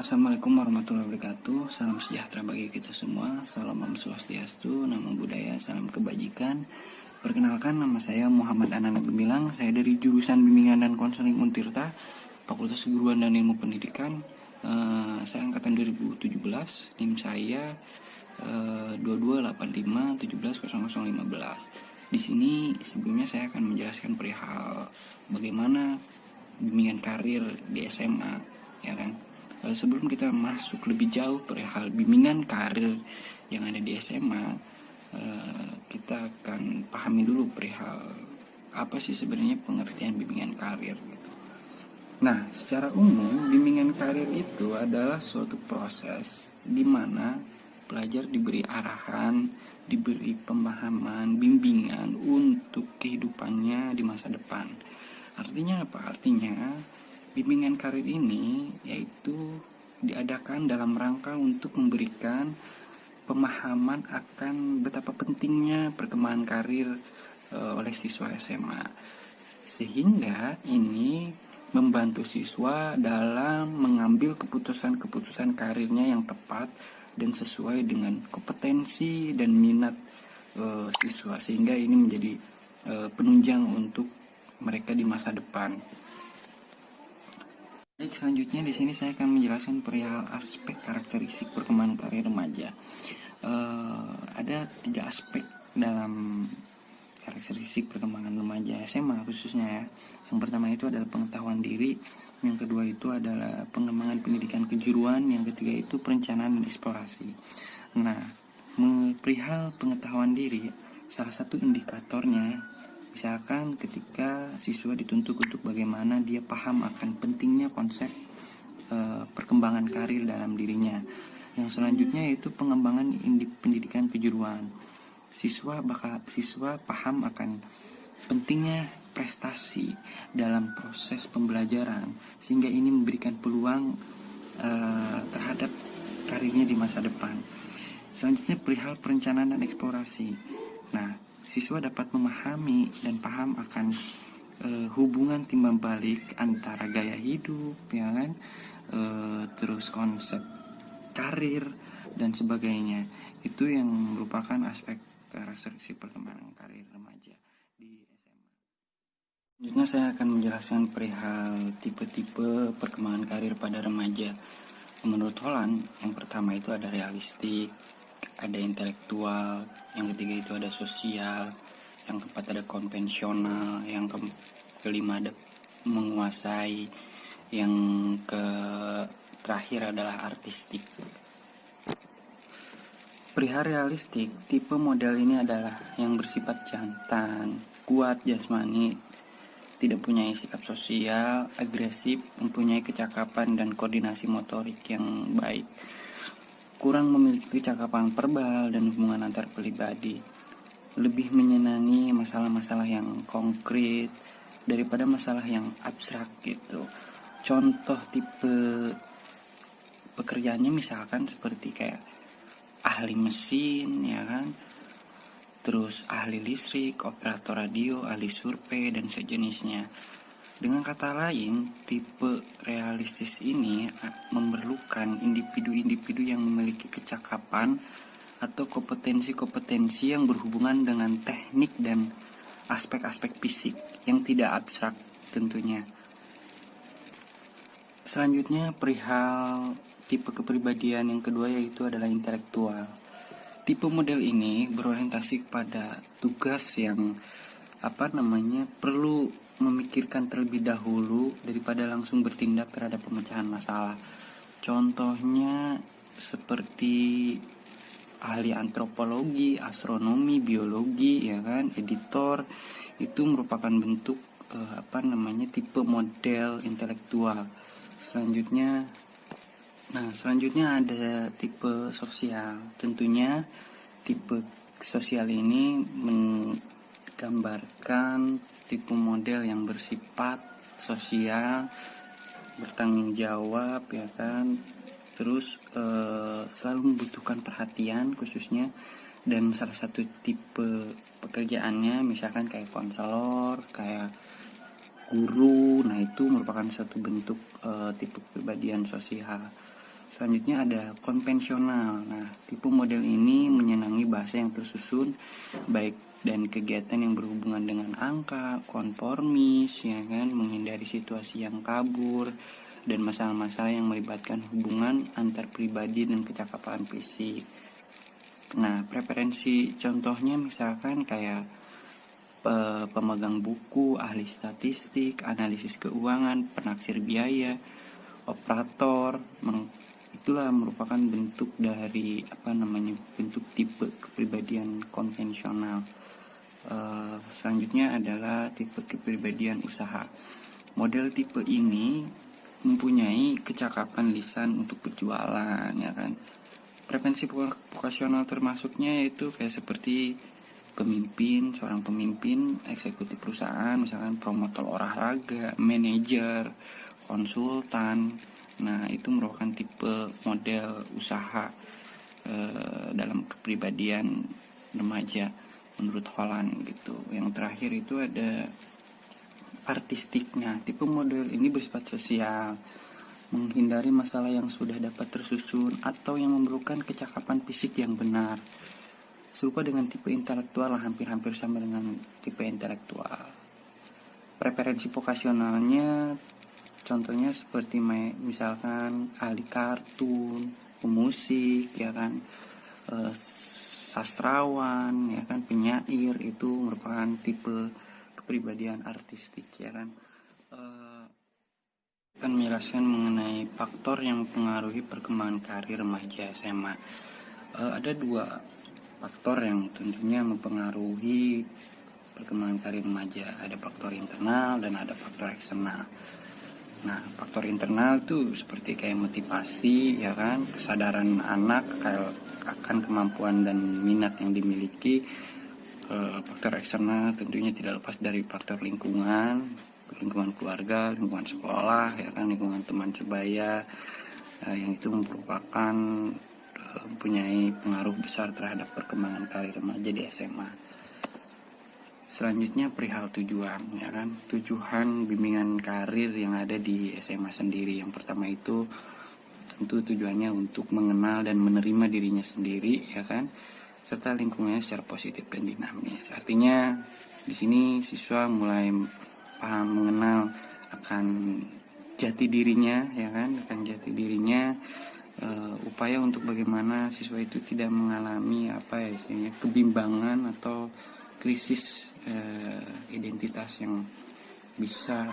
Assalamualaikum warahmatullahi wabarakatuh. Salam sejahtera bagi kita semua. Salam Om Swastiastu, Namo Buddhaya, salam kebajikan. Perkenalkan, nama saya Muhammad Ananda Gemilang. Saya dari jurusan Bimbingan dan Konseling Untirta, Fakultas Keguruan dan Ilmu Pendidikan. Saya angkatan 2017. NIM saya 2285170015. Di sini sebelumnya saya akan menjelaskan perihal bagaimana bimbingan karir di SMA, ya kan. Sebelum kita masuk lebih jauh perihal bimbingan karir yang ada di SMA, kita akan pahami dulu perihal apa sih sebenarnya pengertian bimbingan karir gitu. Nah, secara umum bimbingan karir itu adalah suatu proses di mana pelajar diberi arahan, diberi pemahaman, bimbingan untuk kehidupannya di masa depan. Artinya apa? Artinya bimbingan karir ini yaitu diadakan dalam rangka untuk memberikan pemahaman akan betapa pentingnya perkembangan karir oleh siswa SMA, sehingga ini membantu siswa dalam mengambil keputusan-keputusan karirnya yang tepat dan sesuai dengan kompetensi dan minat siswa, sehingga ini menjadi penunjang untuk mereka di masa depan. Baik, selanjutnya di sini saya akan menjelaskan perihal aspek karakteristik perkembangan karir remaja. Ada 3 aspek dalam karakteristik perkembangan remaja SMA khususnya ya. Yang pertama itu adalah pengetahuan diri, yang kedua itu adalah pengembangan pendidikan kejuruan, yang ketiga itu perencanaan dan eksplorasi. Nah, perihal pengetahuan diri, salah satu indikatornya misalkan ketika siswa dituntut untuk bagaimana dia paham akan pentingnya konsep perkembangan karir dalam dirinya. Yang selanjutnya yaitu pengembangan pendidikan kejuruan. Siswa paham akan pentingnya prestasi dalam proses pembelajaran, sehingga ini memberikan peluang terhadap karirnya di masa depan. Selanjutnya perihal perencanaan dan eksplorasi. Nah, siswa dapat memahami dan paham akan hubungan timbal balik antara gaya hidup, ya kan, terus konsep karir dan sebagainya. Itu yang merupakan aspek karakteristik perkembangan karir remaja di SMA. Selanjutnya saya akan menjelaskan perihal tipe-tipe perkembangan karir pada remaja. Menurut Holland, yang pertama itu ada realistik, ada intelektual, yang ketiga itu ada sosial, yang keempat ada konvensional, yang kelima ada menguasai, yang terakhir adalah artistik. Perihal realistik, tipe model ini adalah yang bersifat jantan, kuat jasmani, tidak punya sikap sosial, agresif, mempunyai kecakapan dan koordinasi motorik yang baik, kurang memiliki kecakapan verbal dan hubungan antar pribadi, lebih menyenangi masalah-masalah yang konkret daripada masalah yang abstrak gitu. Contoh tipe pekerjaannya misalkan seperti kayak ahli mesin, ya kan, terus ahli listrik, operator radio, ahli survei dan sejenisnya. Dengan kata lain, tipe realistis ini memerlukan individu-individu yang memiliki kecakapan atau kompetensi-kompetensi yang berhubungan dengan teknik dan aspek-aspek fisik yang tidak abstrak tentunya. Selanjutnya perihal tipe kepribadian yang kedua yaitu adalah intelektual. Tipe model ini berorientasi pada tugas yang perlu memikirkan terlebih dahulu daripada langsung bertindak terhadap pemecahan masalah. Contohnya seperti ahli antropologi, astronomi, biologi, ya kan, editor. Itu merupakan bentuk tipe model intelektual. Selanjutnya ada tipe sosial. Tentunya tipe sosial ini menggambarkan tipe model yang bersifat sosial, bertanggung jawab, ya kan, terus selalu membutuhkan perhatian khususnya, dan salah satu tipe pekerjaannya misalkan kayak konselor, kayak guru. Nah, itu merupakan suatu bentuk tipe kepribadian sosial. Selanjutnya ada konvensional. Nah, tipe model ini menyenangi bahasa yang tersusun, baik dan kegiatan yang berhubungan dengan angka, konformis, ya kan, menghindari situasi yang kabur, dan masalah-masalah yang melibatkan hubungan antar pribadi dan kecakapan fisik. Nah, preferensi contohnya misalkan kayak pemegang buku, ahli statistik, analisis keuangan, penaksir biaya, operator. Itulah merupakan bentuk dari bentuk tipe kepribadian konvensional. Selanjutnya adalah tipe kepribadian usaha. Model tipe ini mempunyai kecakapan lisan untuk berjualan, ya kan. Preferensi vokasional termasuknya yaitu kayak seperti seorang pemimpin eksekutif perusahaan, misalkan promotor olahraga, manajer, konsultan. Nah, itu merupakan tipe model usaha dalam kepribadian remaja menurut Holland gitu. Yang terakhir itu ada artistiknya. Tipe model ini bersifat sosial, menghindari masalah yang sudah dapat tersusun atau yang memerlukan kecakapan fisik yang benar. Serupa dengan tipe intelektual, hampir-hampir sama dengan tipe intelektual. Preferensi vokasionalnya contohnya seperti misalkan ahli kartun, pemusik, ya kan, sastrawan, ya kan, penyair. Itu merupakan tipe kepribadian artistik, ya kan. Akan menjelaskan mengenai faktor yang mempengaruhi perkembangan karir remaja SMA. Ada dua faktor yang tentunya mempengaruhi perkembangan karir remaja. Ada faktor internal dan ada faktor eksternal. Nah, faktor internal itu seperti kayak motivasi, ya kan, kesadaran anak akan kemampuan dan minat yang dimiliki. Faktor eksternal tentunya tidak lepas dari faktor lingkungan keluarga, lingkungan sekolah, ya kan, lingkungan teman sebaya, yang itu merupakan mempunyai pengaruh besar terhadap perkembangan karir remaja di SMA. Selanjutnya perihal tujuan, ya kan, tujuan bimbingan karir yang ada di SMA sendiri. Yang pertama itu tentu tujuannya untuk mengenal dan menerima dirinya sendiri, ya kan, serta lingkungannya secara positif dan dinamis. Artinya di sini siswa mulai paham, mengenal akan jati dirinya, ya kan, upaya untuk bagaimana siswa itu tidak mengalami istilahnya kebimbangan atau krisis identitas yang bisa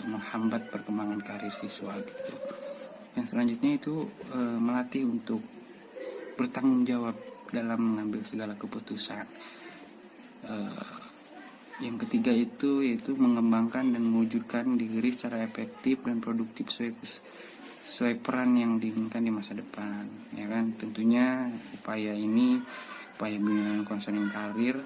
menghambat perkembangan karir siswa gitu. Yang selanjutnya itu melatih untuk bertanggung jawab dalam mengambil segala keputusan. Yang ketiga itu yaitu mengembangkan dan mewujudkan diri secara efektif dan produktif sesuai peran yang diinginkan di masa depan, ya kan. Tentunya upaya bimbingan konseling karir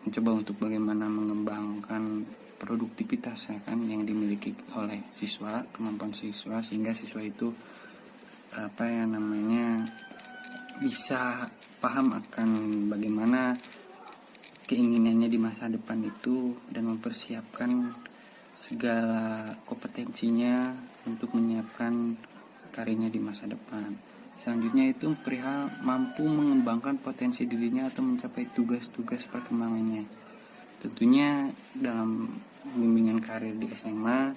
mencoba untuk bagaimana mengembangkan produktivitas, ya kan, yang dimiliki oleh siswa, kemampuan siswa, sehingga siswa itu bisa paham akan bagaimana keinginannya di masa depan itu dan mempersiapkan segala kompetensinya untuk menyiapkan karirnya di masa depan. Selanjutnya itu perihal mampu mengembangkan potensi dirinya atau mencapai tugas-tugas perkembangannya. Tentunya dalam bimbingan karir di SMA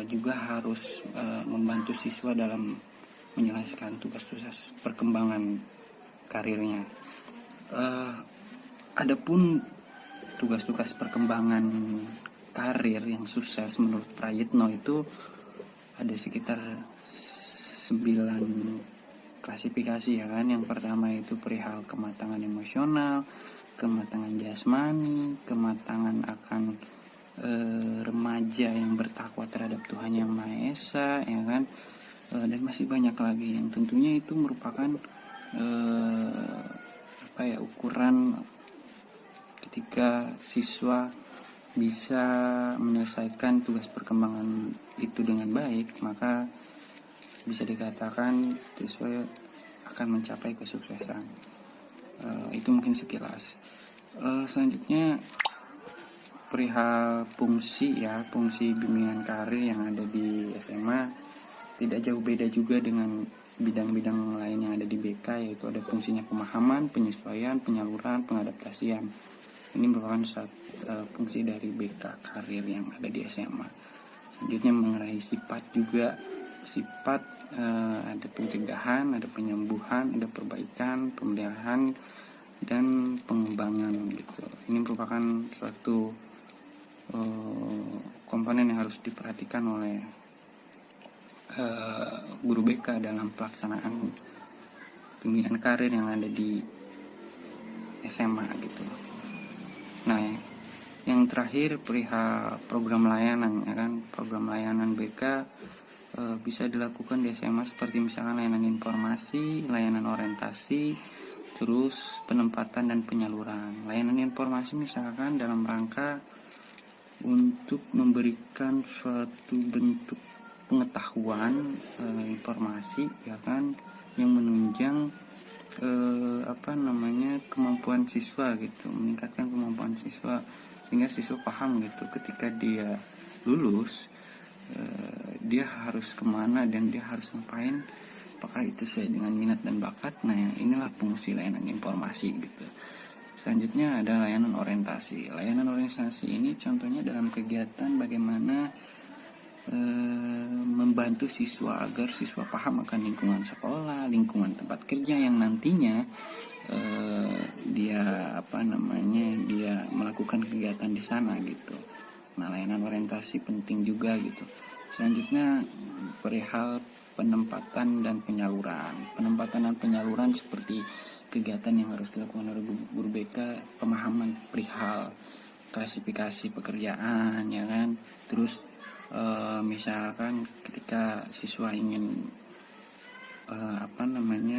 juga harus membantu siswa dalam menyelesaikan tugas-tugas perkembangan karirnya. Adapun tugas-tugas perkembangan karir yang sukses menurut Prayitno itu ada sekitar 9 klasifikasi, ya kan. Yang pertama itu perihal kematangan emosional, kematangan jasmani, kematangan akan remaja yang bertakwa terhadap Tuhan Yang Maha Esa, ya kan, dan masih banyak lagi yang tentunya itu merupakan ukuran ketika siswa bisa menyelesaikan tugas perkembangan itu dengan baik, maka bisa dikatakan siswa akan mencapai kesuksesan. Itu mungkin sekilas. Selanjutnya perihal fungsi bimbingan karir yang ada di SMA. tidak jauh beda juga dengan bidang-bidang lain yang ada di BK, yaitu ada fungsinya pemahaman, penyesuaian, penyaluran, pengadaptasian. Ini merupakan fungsi dari BK karir yang ada di SMA. Selanjutnya mengenai sifat juga, sifat ada pencegahan, ada penyembuhan, ada perbaikan, pemeliharaan, dan pengembangan gitu. Ini merupakan suatu komponen yang harus diperhatikan oleh guru BK dalam pelaksanaan pembinaan karir yang ada di SMA gitu. Nah, yang terakhir perihal program layanan, ya kan, program layanan BK bisa dilakukan di SMA seperti misalkan layanan informasi, layanan orientasi, terus penempatan dan penyaluran. Layanan informasi misalkan dalam rangka untuk memberikan suatu bentuk pengetahuan, informasi, ya kan, yang menunjang kemampuan siswa gitu, meningkatkan kemampuan siswa sehingga siswa paham gitu ketika dia lulus dia harus kemana dan dia harus ngapain, apakah itu sesuai dengan minat dan bakat. Nah, inilah fungsi layanan informasi gitu. Selanjutnya ada layanan orientasi. Layanan orientasi ini contohnya dalam kegiatan bagaimana membantu siswa agar siswa paham akan lingkungan sekolah, lingkungan tempat kerja yang nantinya dia melakukan kegiatan di sana gitu. Nah, layanan orientasi penting juga gitu. Selanjutnya perihal penempatan dan penyaluran. Penempatan dan penyaluran seperti kegiatan yang harus dilakukan oleh guru BK, pemahaman perihal klasifikasi pekerjaan, ya kan. Terus misalkan ketika siswa ingin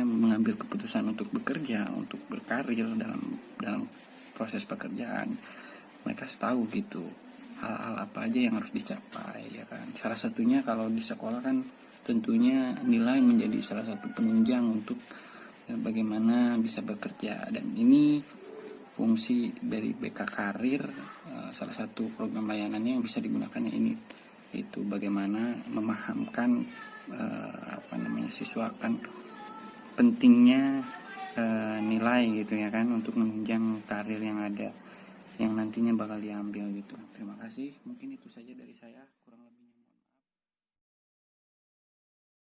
mengambil keputusan untuk bekerja, untuk berkarir dalam proses pekerjaan, mereka tahu gitu hal-hal apa aja yang harus dicapai, ya kan. Salah satunya kalau di sekolah kan tentunya nilai menjadi salah satu penunjang untuk bagaimana bisa bekerja, dan ini fungsi dari BK Karir. Salah satu program layanannya yang bisa digunakannya ini, itu bagaimana memahamkan siswa akan pentingnya nilai gitu, ya kan, untuk menunjang karir yang ada yang nantinya bakal diambil gitu. Terima kasih, mungkin itu saja dari saya. Kurang